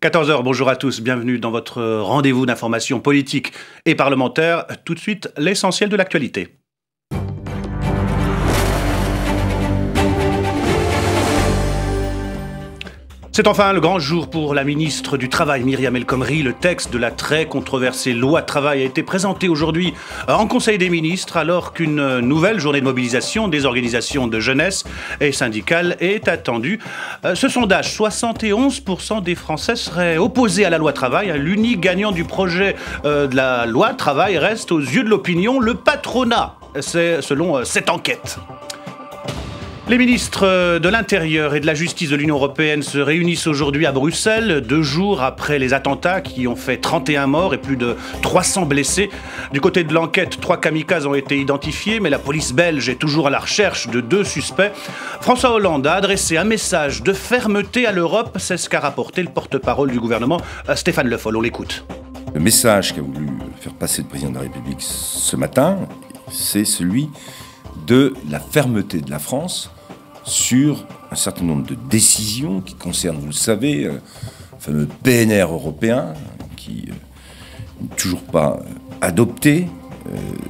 14 heures, bonjour à tous, bienvenue dans votre rendez-vous d'information politique et parlementaire. Tout de suite, l'essentiel de l'actualité. C'est enfin le grand jour pour la ministre du Travail, Myriam El Khomri. Le texte de la très controversée loi travail a été présenté aujourd'hui en Conseil des ministres, alors qu'une nouvelle journée de mobilisation des organisations de jeunesse et syndicales est attendue. Ce sondage, 71% des Français seraient opposés à la loi travail. L'unique gagnant du projet de la loi travail reste aux yeux de l'opinion le patronat. C'est selon cette enquête. Les ministres de l'Intérieur et de la Justice de l'Union européenne se réunissent aujourd'hui à Bruxelles, 2 jours après les attentats qui ont fait 31 morts et plus de 300 blessés. Du côté de l'enquête, 3 kamikazes ont été identifiés, mais la police belge est toujours à la recherche de 2 suspects. François Hollande a adressé un message de fermeté à l'Europe, c'est ce qu'a rapporté le porte-parole du gouvernement, Stéphane Le Foll. On l'écoute. Le message qu'a voulu faire passer le président de la République ce matin, c'est celui de la fermeté de la France sur un certain nombre de décisions qui concernent, vous le savez, le fameux PNR européen, qui n'est toujours pas adopté,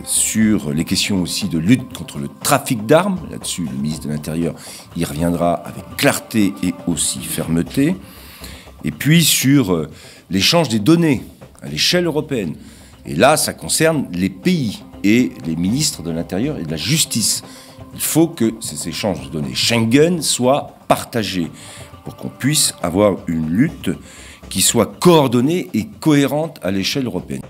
sur les questions aussi de lutte contre le trafic d'armes. Là-dessus, le ministre de l'Intérieur y reviendra avec clarté et aussi fermeté. Et puis sur l'échange des données à l'échelle européenne. Et là, ça concerne les pays et les ministres de l'Intérieur et de la Justice. Il faut que ces échanges de données Schengen soient partagés pour qu'on puisse avoir une lutte qui soit coordonnée et cohérente à l'échelle européenne.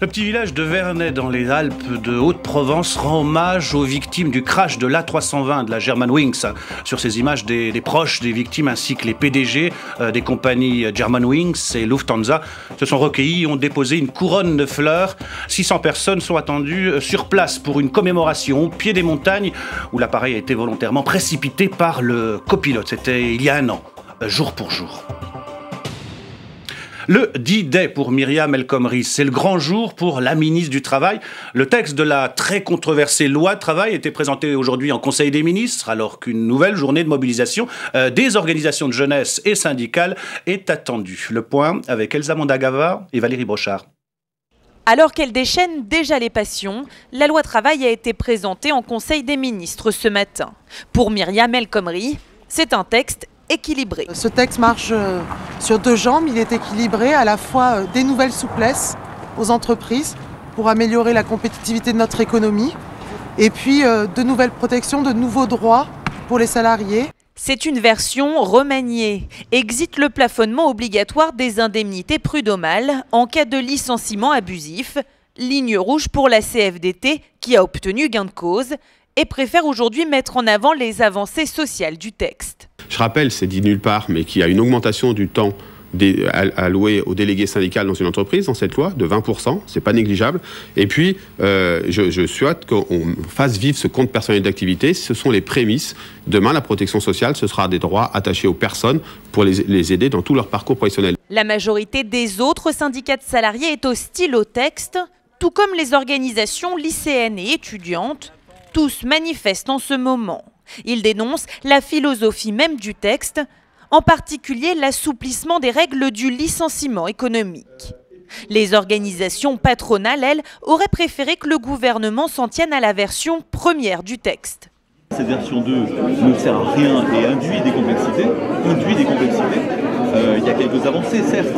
Le petit village de Vernay dans les Alpes de Haute-Provence rend hommage aux victimes du crash de l'A320 de la Germanwings. Sur ces images, des proches des victimes ainsi que les PDG des compagnies Germanwings et Lufthansa se sont recueillis et ont déposé une couronne de fleurs. 600 personnes sont attendues sur place pour une commémoration au pied des montagnes où l'appareil a été volontairement précipité par le copilote. C'était il y a un an, jour pour jour. Le D-Day pour Myriam El Khomri, c'est le grand jour pour la ministre du Travail. Le texte de la très controversée loi travail était présenté aujourd'hui en Conseil des ministres, alors qu'une nouvelle journée de mobilisation des organisations de jeunesse et syndicales est attendue. Le point avec Elsa Mondagava et Valérie Brochard. Alors qu'elle déchaîne déjà les passions, la loi travail a été présentée en Conseil des ministres ce matin. Pour Myriam El Khomri, c'est un texte équilibré. Ce texte marche sur 2 jambes, il est équilibré, à la fois des nouvelles souplesses aux entreprises pour améliorer la compétitivité de notre économie et puis de nouvelles protections, de nouveaux droits pour les salariés. C'est une version remaniée. Exit le plafonnement obligatoire des indemnités prud'homales en cas de licenciement abusif, ligne rouge pour la CFDT qui a obtenu gain de cause et préfère aujourd'hui mettre en avant les avancées sociales du texte. Je rappelle, c'est dit nulle part, mais qu'il y a une augmentation du temps alloué aux délégués syndicales dans une entreprise, dans cette loi, de 20%, c'est pas négligeable. Et puis, je souhaite qu'on fasse vivre ce compte personnel d'activité. Ce sont les prémices. Demain, la protection sociale, ce sera des droits attachés aux personnes pour les aider dans tout leur parcours professionnel. La majorité des autres syndicats de salariés est hostile au texte, tout comme les organisations lycéennes et étudiantes. Tous manifestent en ce moment. Ils dénoncent la philosophie même du texte, en particulier l'assouplissement des règles du licenciement économique. Les organisations patronales, elles, auraient préféré que le gouvernement s'en tienne à la version première du texte. Cette version 2 ne sert à rien et induit des complexités. Il y a quelques avancées, certes,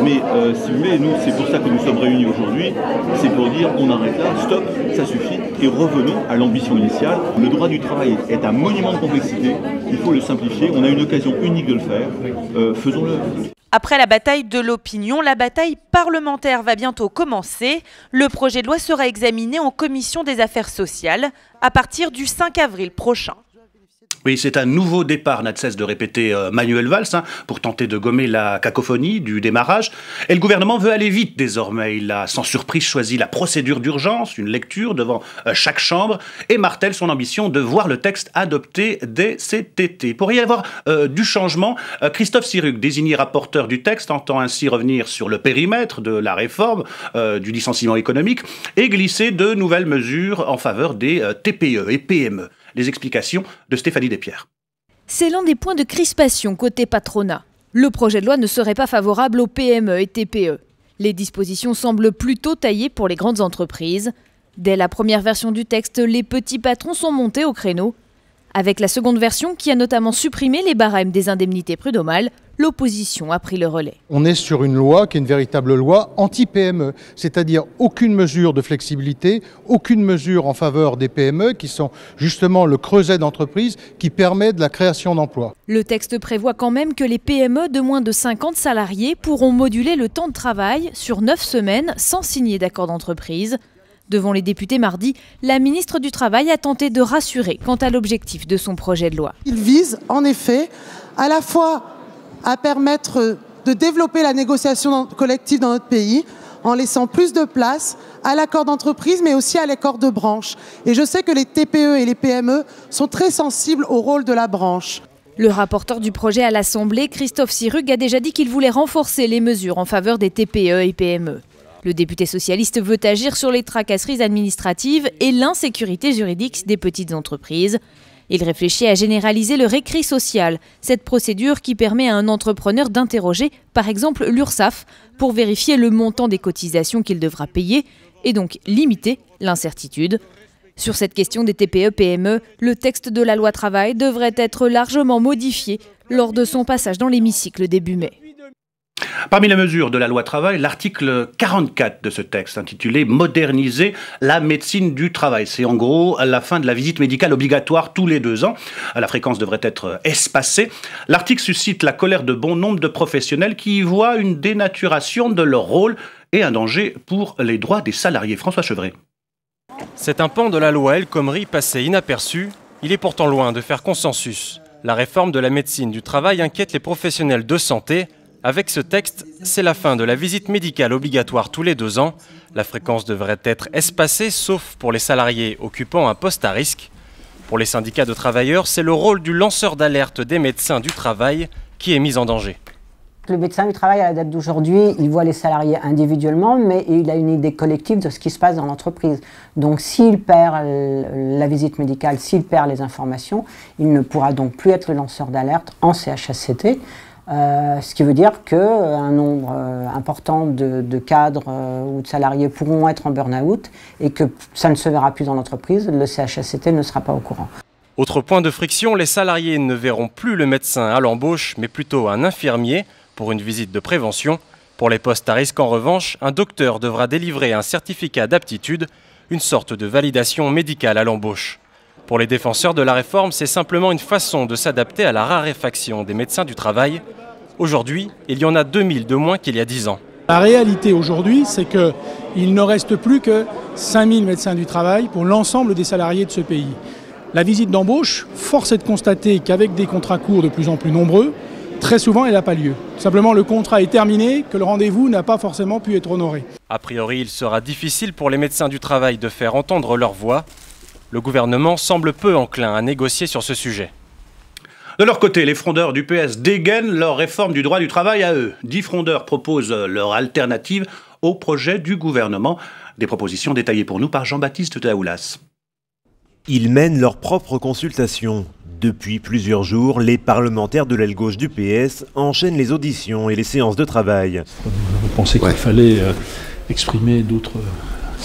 mais si vous voulez, nous, c'est pour ça que nous sommes réunis aujourd'hui, c'est pour dire on arrête là, stop, ça suffit, et revenons à l'ambition initiale. Le droit du travail est un monument de complexité, il faut le simplifier, on a une occasion unique de le faire, faisons-le. Après la bataille de l'opinion, la bataille parlementaire va bientôt commencer. Le projet de loi sera examiné en commission des affaires sociales à partir du 5 avril prochain. Oui, c'est un nouveau départ, n'a de cesse de répéter Manuel Valls, pour tenter de gommer la cacophonie du démarrage. Et le gouvernement veut aller vite désormais. Il a sans surprise choisi la procédure d'urgence, une lecture devant chaque chambre, et martèle son ambition de voir le texte adopté dès cet été. Pour y avoir du changement, Christophe Sirugue, désigné rapporteur du texte, entend ainsi revenir sur le périmètre de la réforme du licenciement économique et glisser de nouvelles mesures en faveur des TPE et PME. Les explications de Stéphanie Despierres. C'est l'un des points de crispation côté patronat. Le projet de loi ne serait pas favorable aux PME et TPE. Les dispositions semblent plutôt taillées pour les grandes entreprises. Dès la première version du texte, les petits patrons sont montés au créneau. Avec la seconde version, qui a notamment supprimé les barèmes des indemnités prud'homales, l'opposition a pris le relais. On est sur une loi qui est une véritable loi anti-PME, c'est-à-dire aucune mesure de flexibilité, aucune mesure en faveur des PME qui sont justement le creuset d'entreprise qui permet de la création d'emplois. Le texte prévoit quand même que les PME de moins de 50 salariés pourront moduler le temps de travail sur 9 semaines sans signer d'accord d'entreprise. Devant les députés mardi, la ministre du Travail a tenté de rassurer quant à l'objectif de son projet de loi. Il vise en effet à la fois à permettre de développer la négociation collective dans notre pays en laissant plus de place à l'accord d'entreprise mais aussi à l'accord de branche. Et je sais que les TPE et les PME sont très sensibles au rôle de la branche. Le rapporteur du projet à l'Assemblée, Christophe Sirugue, a déjà dit qu'il voulait renforcer les mesures en faveur des TPE et PME. Le député socialiste veut agir sur les tracasseries administratives et l'insécurité juridique des petites entreprises. Il réfléchit à généraliser le récrit social, cette procédure qui permet à un entrepreneur d'interroger, par exemple l'URSSAF, pour vérifier le montant des cotisations qu'il devra payer et donc limiter l'incertitude. Sur cette question des TPE-PME, le texte de la loi travail devrait être largement modifié lors de son passage dans l'hémicycle début mai. Parmi les mesures de la loi travail, l'article 44 de ce texte, intitulé « Moderniser la médecine du travail ». C'est en gros la fin de la visite médicale obligatoire tous les 2 ans. La fréquence devrait être espacée. L'article suscite la colère de bon nombre de professionnels qui y voient une dénaturation de leur rôle et un danger pour les droits des salariés. François Chevret. C'est un pan de la loi El Khomri passé inaperçu. Il est pourtant loin de faire consensus. La réforme de la médecine du travail inquiète les professionnels de santé. Avec ce texte, c'est la fin de la visite médicale obligatoire tous les 2 ans. La fréquence devrait être espacée, sauf pour les salariés occupant un poste à risque. Pour les syndicats de travailleurs, c'est le rôle du lanceur d'alerte des médecins du travail qui est mis en danger. Le médecin du travail, à la date d'aujourd'hui, il voit les salariés individuellement, mais il a une idée collective de ce qui se passe dans l'entreprise. Donc s'il perd la visite médicale, s'il perd les informations, il ne pourra donc plus être le lanceur d'alerte en CHSCT. Ce qui veut dire qu'un nombre important de cadres ou de salariés pourront être en burn-out et que ça ne se verra plus dans l'entreprise, le CHSCT ne sera pas au courant. Autre point de friction, les salariés ne verront plus le médecin à l'embauche, mais plutôt un infirmier pour une visite de prévention. Pour les postes à risque, en revanche, un docteur devra délivrer un certificat d'aptitude, une sorte de validation médicale à l'embauche. Pour les défenseurs de la réforme, c'est simplement une façon de s'adapter à la raréfaction des médecins du travail. Aujourd'hui, il y en a 2000 de moins qu'il y a 10 ans. La réalité aujourd'hui, c'est qu'il ne reste plus que 5000 médecins du travail pour l'ensemble des salariés de ce pays. La visite d'embauche, force est de constater qu'avec des contrats courts de plus en plus nombreux, très souvent elle n'a pas lieu. Simplement le contrat est terminé, que le rendez-vous n'a pas forcément pu être honoré. A priori, il sera difficile pour les médecins du travail de faire entendre leur voix. Le gouvernement semble peu enclin à négocier sur ce sujet. De leur côté, les frondeurs du PS dégainent leur réforme du droit du travail à eux. 10 frondeurs proposent leur alternative au projet du gouvernement. Des propositions détaillées pour nous par Jean-Baptiste Daoulas. Ils mènent leur propre consultation. Depuis plusieurs jours, les parlementaires de l'aile gauche du PS enchaînent les auditions et les séances de travail. Vous pensez qu'il fallait exprimer d'autres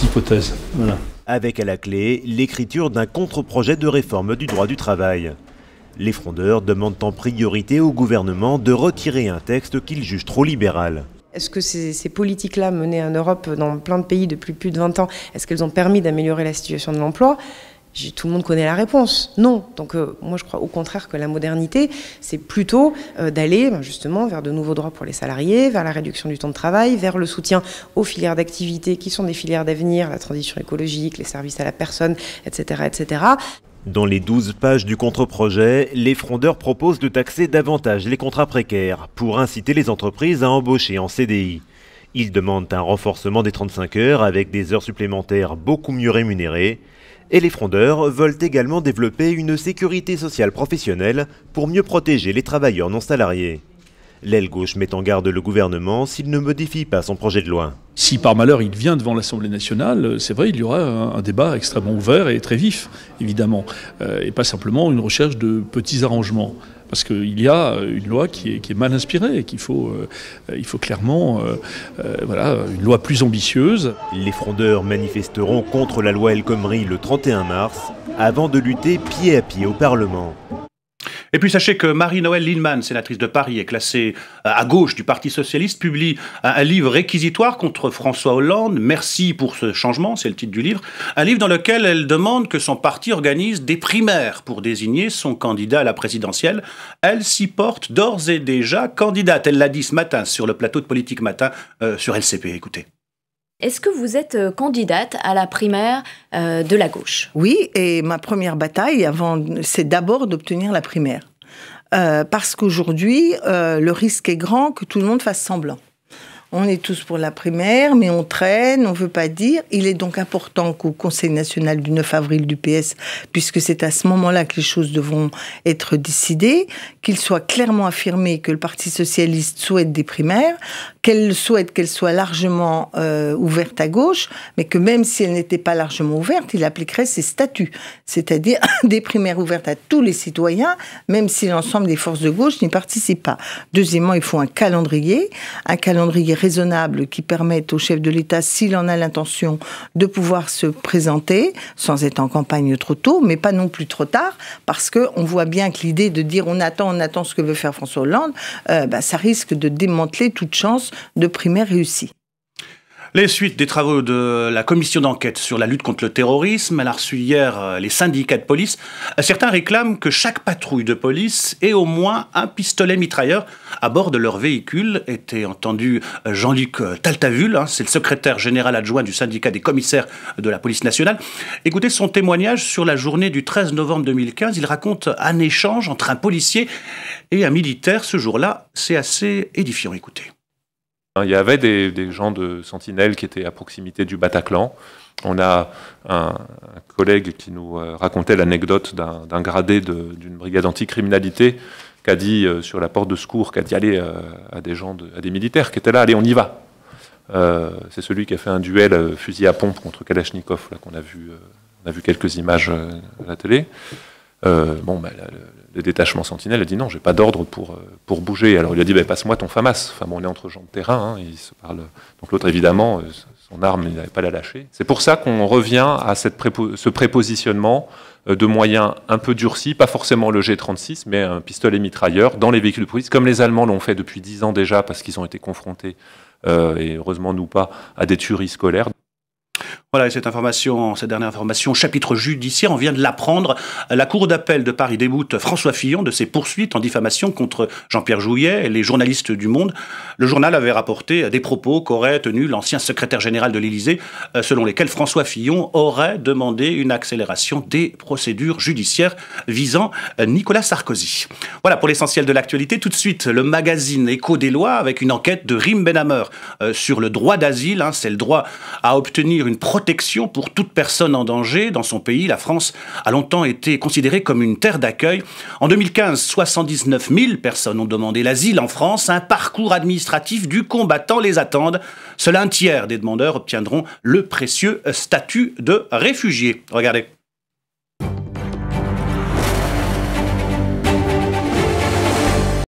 hypothèses. Voilà. Avec à la clé l'écriture d'un contre-projet de réforme du droit du travail. Les frondeurs demandent en priorité au gouvernement de retirer un texte qu'ils jugent trop libéral. Est-ce que ces politiques-là menées en Europe dans plein de pays depuis plus de 20 ans, est-ce qu'elles ont permis d'améliorer la situation de l'emploi ? Tout le monde connaît la réponse, non. Donc moi je crois au contraire que la modernité, c'est plutôt d'aller justement vers de nouveaux droits pour les salariés, vers la réduction du temps de travail, vers le soutien aux filières d'activité qui sont des filières d'avenir, la transition écologique, les services à la personne, etc. etc. Dans les 12 pages du contre-projet, les frondeurs proposent de taxer davantage les contrats précaires pour inciter les entreprises à embaucher en CDI. Ils demandent un renforcement des 35 heures avec des heures supplémentaires beaucoup mieux rémunérées. Et les frondeurs veulent également développer une sécurité sociale professionnelle pour mieux protéger les travailleurs non salariés. L'aile gauche met en garde le gouvernement s'il ne modifie pas son projet de loi. Si par malheur il vient devant l'Assemblée nationale, c'est vrai, il y aura un débat extrêmement ouvert et très vif, évidemment, et pas simplement une recherche de petits arrangements. Parce qu'il y a une loi qui est mal inspirée et qu'il faut, clairement une loi plus ambitieuse. Les frondeurs manifesteront contre la loi El Khomri le 31 mars, avant de lutter pied à pied au Parlement. Et puis sachez que Marie-Noëlle Lienemann, sénatrice de Paris, est classée à gauche du Parti Socialiste, publie un livre réquisitoire contre François Hollande. Merci pour ce changement, c'est le titre du livre. Un livre dans lequel elle demande que son parti organise des primaires pour désigner son candidat à la présidentielle. Elle s'y porte d'ores et déjà candidate. Elle l'a dit ce matin sur le plateau de Politique Matin sur LCP. Écoutez. Est-ce que vous êtes candidate à la primaire de la gauche? Oui, et ma première bataille, c'est d'abord d'obtenir la primaire. Parce qu'aujourd'hui, le risque est grand que tout le monde fasse semblant. On est tous pour la primaire, mais on traîne, on ne veut pas dire. Il est donc important qu'au Conseil national du 9 avril du PS, puisque c'est à ce moment-là que les choses devront être décidées, qu'il soit clairement affirmé que le Parti socialiste souhaite des primaires, qu'elle souhaite qu'elles soient largement ouvertes à gauche, mais que même si elles n'étaient pas largement ouvertes, il appliquerait ses statuts, c'est-à-dire des primaires ouvertes à tous les citoyens, même si l'ensemble des forces de gauche n'y participent pas. Deuxièmement, il faut un calendrier raisonnable qui permette au chef de l'État, s'il en a l'intention, de pouvoir se présenter, sans être en campagne trop tôt, mais pas non plus trop tard, parce qu'on voit bien que l'idée de dire on attend ce que veut faire François Hollande, ça risque de démanteler toute chance de primaire réussie. Les suites des travaux de la commission d'enquête sur la lutte contre le terrorisme, elle a reçu hier les syndicats de police. Certains réclament que chaque patrouille de police ait au moins un pistolet mitrailleur à bord de leur véhicule. Était entendu Jean-Luc Taltavul, c'est le secrétaire général adjoint du syndicat des commissaires de la police nationale. Écoutez son témoignage sur la journée du 13 novembre 2015. Il raconte un échange entre un policier et un militaire ce jour-là. C'est assez édifiant, écoutez. Il y avait des gens de Sentinelle qui étaient à proximité du Bataclan. On a un collègue qui nous racontait l'anecdote d'un gradé d'une brigade anticriminalité qui a dit sur la porte de secours, qui a dit allez à des militaires qui étaient là, allez on y va. C'est celui qui a fait un duel fusil à pompe contre Kalachnikov, là qu'on a vu, on a vu quelques images à la télé. Le détachement Sentinelle a dit non, j'ai pas d'ordre pour bouger. Alors il a dit passe-moi ton FAMAS. Enfin bon, on est entre gens de terrain, ils se parlent. Donc l'autre évidemment, son arme, il n'avait pas la lâcher. C'est pour ça qu'on revient à ce prépositionnement de moyens un peu durcis, pas forcément le G36, mais un pistolet mitrailleur dans les véhicules de police, comme les Allemands l'ont fait depuis 10 ans déjà, parce qu'ils ont été confrontés, et heureusement nous pas, à des tueries scolaires. Voilà, et cette dernière information, chapitre judiciaire, on vient de l'apprendre. La Cour d'appel de Paris déboute François Fillon de ses poursuites en diffamation contre Jean-Pierre Jouyet et les journalistes du Monde. Le journal avait rapporté des propos qu'aurait tenus l'ancien secrétaire général de l'Élysée, selon lesquels François Fillon aurait demandé une accélération des procédures judiciaires visant Nicolas Sarkozy. Voilà pour l'essentiel de l'actualité. Tout de suite, le magazine Écho des lois avec une enquête de Rim Benhammer sur le droit d'asile. C'est le droit à obtenir une protection pour toute personne en danger. Dans son pays, la France a longtemps été considérée comme une terre d'accueil. En 2015, 79 000 personnes ont demandé l'asile en France. Un parcours administratif du combattant les attendent. Seul un tiers des demandeurs obtiendront le précieux statut de réfugié. Regardez.